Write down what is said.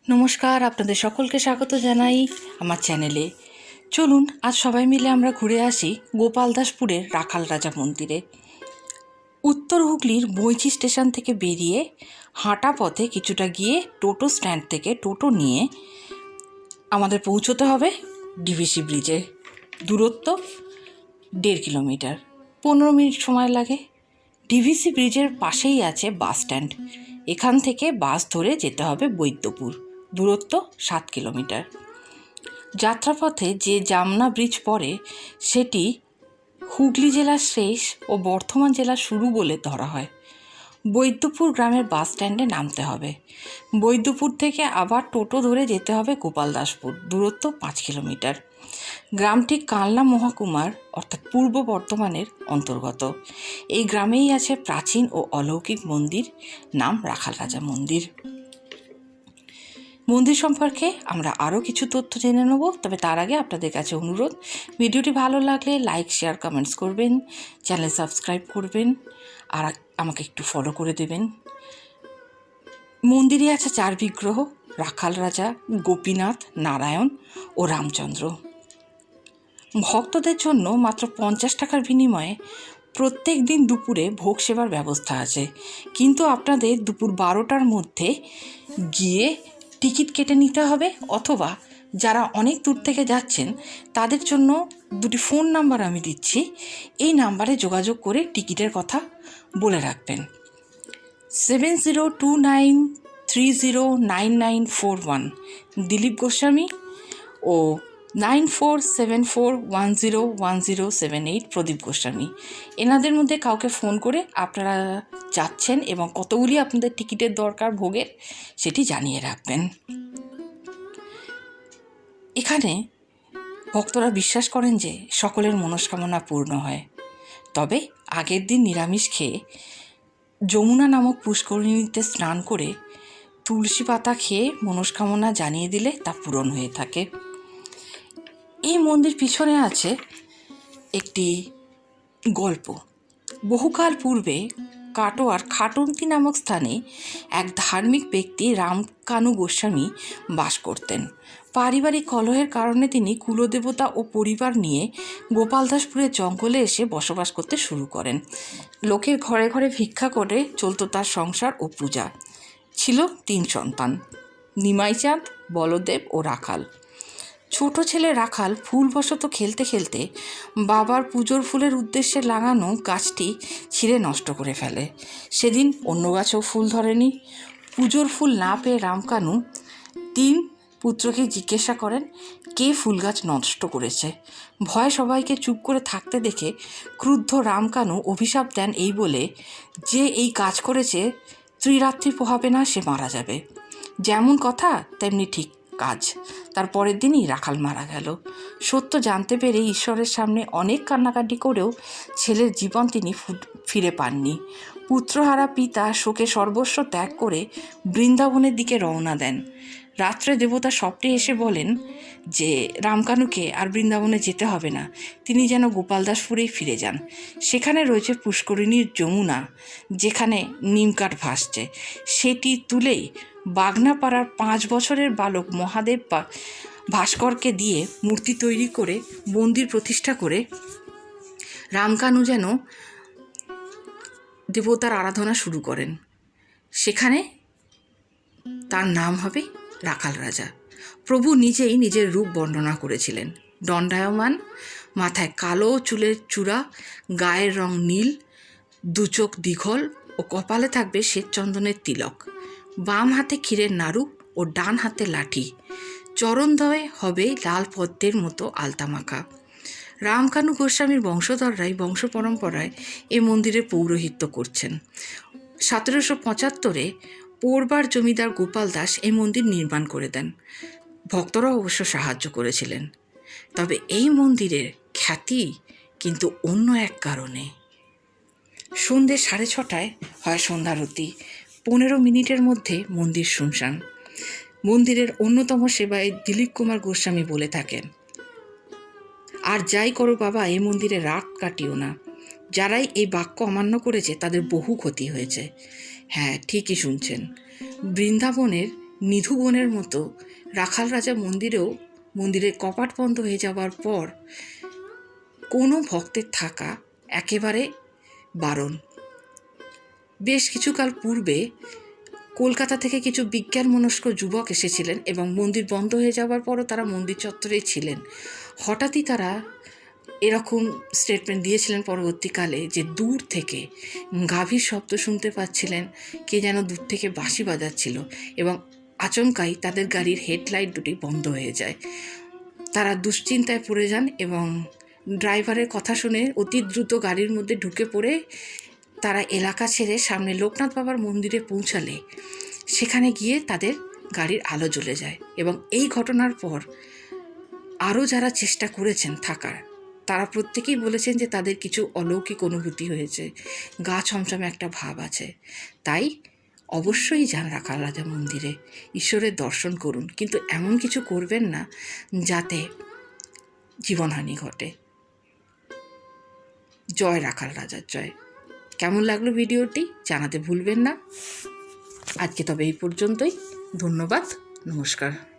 নমস্কার, আপনাদের সকলকে স্বাগত জানাই আমার চ্যানেলে। চলুন আজ সবাই মিলে আমরা ঘুরে আসি গোপালদাসপুরের রাখাল রাজা মন্দিরে। উত্তর হুগলির বৈঁচি স্টেশন থেকে বেরিয়ে হাঁটা পথে কিছুটা গিয়ে টোটো স্ট্যান্ড থেকে টোটো নিয়ে আমাদের পৌঁছতে হবে ডিভিসি ব্রিজে। দূরত্ব 1.5 কিলোমিটার, 15 মিনিট সময় লাগে। ডিভিসি ব্রিজের পাশেই আছে বাস স্ট্যান্ড। এখান থেকে বাস ধরে যেতে হবে বৈদ্যপুর, দূরত্ব 7 কিলোমিটার। যাত্রাপথে যে জামনা ব্রিজ পড়ে সেটি হুগলি জেলার শেষ ও বর্ধমান জেলার শুরু বলে ধরা হয়। বৈদ্যপুর গ্রামের বাস স্ট্যান্ডে নামতে হবে। বৈদ্যপুর থেকে আবার টোটো ধরে যেতে হবে গোপালদাসপুর, দূরত্ব 5 কিলোমিটার। গ্রামটি কালনা মহকুমার অর্থাৎ পূর্ব বর্ধমানের অন্তর্গত। এই গ্রামেই আছে প্রাচীন ও অলৌকিক মন্দির, নাম রাখাল রাজা মন্দির। মন্দির সম্পর্কে আমরা আরও কিছু তথ্য জেনে নেব, তবে তার আগে আপনাদের কাছে অনুরোধ, ভিডিওটি ভালো লাগলে লাইক, শেয়ার, কমেন্টস করবেন, চ্যানেল সাবস্ক্রাইব করবেন আর আমাকে একটু ফলো করে দেবেন। মন্দিরে আছে 4 বিগ্রহ: রাখাল রাজা, গোপীনাথ, নারায়ণ ও রামচন্দ্র। ভক্তদের জন্য মাত্র 50 টাকার বিনিময়ে প্রত্যেক দিন দুপুরে ভোগ সেবার ব্যবস্থা আছে, কিন্তু আপনাদের দুপুর 12টার মধ্যে গিয়ে টিকিট কেটে নিতে হবে, অথবা যারা অনেক দূর থেকে যাচ্ছেন তাদের জন্য 2টি ফোন নাম্বার আমি দিচ্ছি, এই নাম্বারে যোগাযোগ করে টিকিটের কথা বলে রাখবেন। 7029309941 দিলীপ গোস্বামী ও 9474101078 প্রদীপ গোস্বামী। এনাদের মধ্যে কাউকে ফোন করে আপনারা যাচ্ছেন এবং কতগুলি আপনাদের টিকিটের দরকার ভোগের সেটি জানিয়ে রাখবেন। এখানে ভক্তরা বিশ্বাস করেন যে সকলের মনস্কামনা পূর্ণ হয়, তবে আগের দিন নিরামিষ খেয়ে যমুনা নামক পুষ্করিণীতে স্নান করে তুলসী পাতা খেয়ে মনস্কামনা জানিয়ে দিলে তা পূরণ হয়ে থাকে। এই মন্দির পিছনে আছে একটি গল্প। বহুকাল পূর্বে কাটোয়ার খাটন্তি নামক স্থানে এক ধার্মিক ব্যক্তি রামকানু গোস্বামী বাস করতেন। পারিবারিক কলহের কারণে তিনি কুলদেবতা ও পরিবার নিয়ে গোপালদাসপুরের জঙ্গলে এসে বসবাস করতে শুরু করেন। লোকের ঘরে ঘরে ভিক্ষা করে চলত তার সংসার ও পূজা। ছিল 3 সন্তান: নিমাইচাঁদ, বলদেব ও রাখাল। ছোট ছেলে রাখাল ভুলবশত খেলতে খেলতে বাবার পুজোর ফুলের উদ্দেশ্যে লাগানো গাছটি ছিঁড়ে নষ্ট করে ফেলে। সেদিন অন্য গাছেও ফুল ধরেনি। পুজোর ফুল না পেয়ে রামকানু 3 পুত্রকে জিজ্ঞাসা করেন কে ফুল গাছ নষ্ট করেছে। ভয় সবাইকে চুপ করে থাকতে দেখে ক্রুদ্ধ রামকানু অভিশাপ দেন এই বলে, যে এই কাজ করেছে ত্রিরাত্রি পোহাবে না সে মারা যাবে। যেমন কথা তেমনি ঠিক কাজ। তার পরের দিনই রাখাল মারা গেল। সত্য জানতে পেরে ঈশ্বরের সামনে অনেক কান্নাকাটি করেও ছেলের জীবন তিনি ফিরে পাননি। পুত্রহারা পিতা শোকে সর্বস্ব ত্যাগ করে বৃন্দাবনের দিকে রওনা দেন। রাত্রে দেবতা স্বপ্নে এসে বলেন যে রামকানুকে আর বৃন্দাবনে যেতে হবে না, তিনি যেন গোপালদাসপুরেই ফিরে যান। সেখানে রয়েছে পুষ্করিণীর যমুনা, যেখানে নিমকাঠ ভাসছে। সেটি তুলেই বাগনাপাড়ার 5 বছরের বালক মহাদেব ভাস্করকে দিয়ে মূর্তি তৈরি করে মন্দির প্রতিষ্ঠা করে রামকানু যেন দেবতার আরাধনা শুরু করেন। সেখানে তার নাম হবে রাখাল রাজা। প্রভু নিজেই নিজের রূপ বর্ণনা করেছিলেন: দণ্ডায়মান, মাথায় কালো চুলের চূড়া, গায়ের রং নীল, 2 চোখ দীঘল ও কপালে থাকবে শ্বেতচন্দনের তিলক, বাম হাতে ক্ষীরের নাড়ু ও ডান হাতে লাঠি, চরণদ্বয়ে হবে লাল পদ্মের মতো আলতা মাখা। রামকানু গোস্বামীর বংশধররাই বংশ পরম্পরায় এ মন্দিরে পৌরোহিত্য করছেন। 1775-এ পোরবার জমিদার গোপাল দাস এই মন্দির নির্মাণ করে দেন। ভক্তরা অবশ্য সাহায্য করেছিলেন। তবে এই মন্দিরের খ্যাতি কিন্তু অন্য এক কারণে। সন্ধ্যে 6:30টায় হয় সন্ধ্যারতি। 15 মিনিটের মধ্যে মন্দির শুনশান। মন্দিরের অন্যতম সেবায় দিলীপ কুমার গোস্বামী বলে থাকেন, আর যাই করো বাবা, এই মন্দিরে রাত কাটিও না। যারাই এই বাক্য অমান্য করেছে তাদের বহু ক্ষতি হয়েছে। হ্যাঁ, ঠিকই শুনছেন। বৃন্দাবনের নিধু বোনের মতো রাখাল রাজা মন্দিরের কপাট বন্ধ হয়ে যাওয়ার পর কোনো ভক্তের থাকা একেবারে বারণ। বেশ কিছুকাল পূর্বে কলকাতা থেকে কিছু বিজ্ঞানমনস্ক যুবক এসেছিলেন এবং মন্দির বন্ধ হয়ে যাওয়ার পরও তারা মন্দির চত্বরেই ছিলেন। হঠাৎই তারা এরকম স্টেটমেন্ট দিয়েছিলেন পরবর্তীকালে যে দূর থেকে গাভীর শব্দ শুনতে পাচ্ছিলেন, কে যেন দূর থেকে বাঁশি বাজাচ্ছিল, এবং আচমকাই তাদের গাড়ির হেডলাইট দুটি বন্ধ হয়ে যায়। তারা দুশ্চিন্তায় পড়ে যান এবং ড্রাইভারের কথা শুনে অতি দ্রুত গাড়ির মধ্যে ঢুকে পড়ে তারা এলাকা ছেড়ে সামনে লোকনাথ বাবার মন্দিরে পৌঁছালে সেখানে গিয়ে তাদের গাড়ির আলো জ্বলে যায়। এবং এই ঘটনার পর আরও যারা চেষ্টা করেছেন থাকার, তারা প্রত্যেকেই বলেছেন যে তাদের কিছু অলৌকিক অনুভূতি হয়েছে, গা ছমছমে একটা ভাব আছে। তাই অবশ্যই যান রাখাল রাজা মন্দিরে, ঈশ্বরের দর্শন করুন, কিন্তু এমন কিছু করবেন না যাতে জীবনহানি ঘটে। জয় রাখাল রাজার জয়। কেমন লাগলো ভিডিওটি জানাতে ভুলবেন না। আজকে তবে এই পর্যন্তই। ধন্যবাদ, নমস্কার।